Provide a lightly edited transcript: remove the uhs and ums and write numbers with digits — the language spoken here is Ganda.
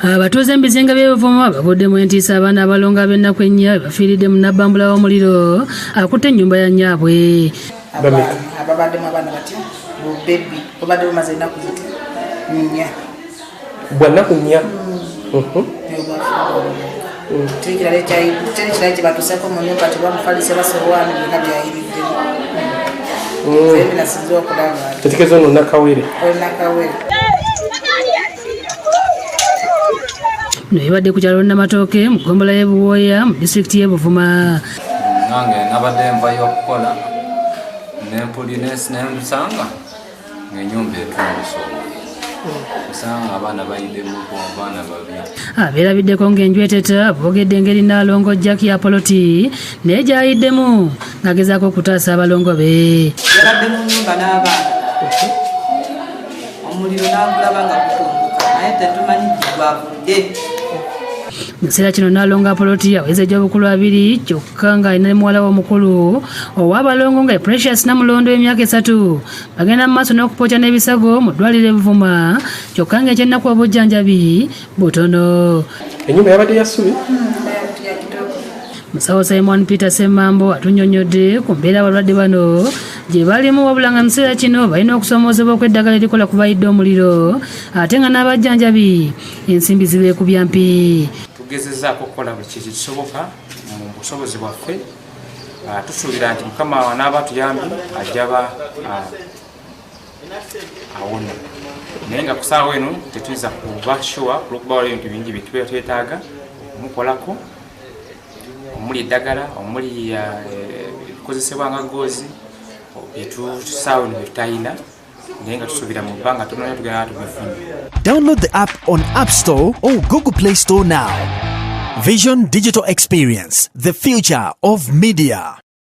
Abatuuze Mbizinga by'Ebuvuma baguddemu entiisa abaana abalongo ab'ennaku ennya bafiiridde mu nnabbambula w'omuliro akutte ennyumba ya nnyaabwe. Ababaddemu abaana batya bebi obadde bumaze ennaku ziti nnya bwa nnaku nnya kirala kye batuuseko mu nyumba tebamufalise basowaani byonna byayiriddemu ebinasinza okulaba tetegeeza ono nakawere Ebadde ku kyalo Namatooke mu ggombolola y'e Buwooya mu disitulikiti y'e Buvuma. Nange nabadde nvayo okukola nemusanga ng'ennyumba etunduse kusanga abaana bayiddemu abaana babiri. Abeerabiddeko ng'enjweteta boogedde engeri Nnaalongo Jack Apoloti naye gy'ayiddemu ng'agezaako okutaasa abalongo be. yabadde mu nnyumba n'abaana omuliro n'agulaba nga gutunguka naye tetumanyi gwavudde. Mu kiseera kino Nnaalongo Apoloti aweza egy'obukulu 2 kyokka ng'alina ne muwala we omukulu ow'abalongo nga Precious Namulondo w'emyaka 3 bagenda mu maaso n'okupookya n'ebisago mu ddwaliro e Buvuma kyokka ng'ekyennaku obujjanjabi butono. Ennyumba yabadde ya ssubi. Musawo Simon Peter Semmambo atunnyonnyodde ku mbeera abalwadde bano gye balimu wabula nga mu kiseera kino balina okusoomoozebwa okw'eddagala erikola ku bayidde omuliro ate nga n'abajjanjabi ensimbi zibeekubya mpi. Tugezezaako okukola buli kintu kisoboka mu busobozi bwaffe. Tusuubira nti Mukama n'aba tuyambi ajjaba awona. Naye nga ku ssaawa eno tetuyinza kuba sure olw'okuba waliwo ebintu bingi bye tubeera twetaaga okumukolako omuli eddagala omuli ebikozesebwa nga goozi ssaawa eno bye tutayina naye nga tusuubira mu bbanga tononya tugenda tubifuna. Download the app on App Store or Google Play Store now. Vision Digital Experience, the future of media.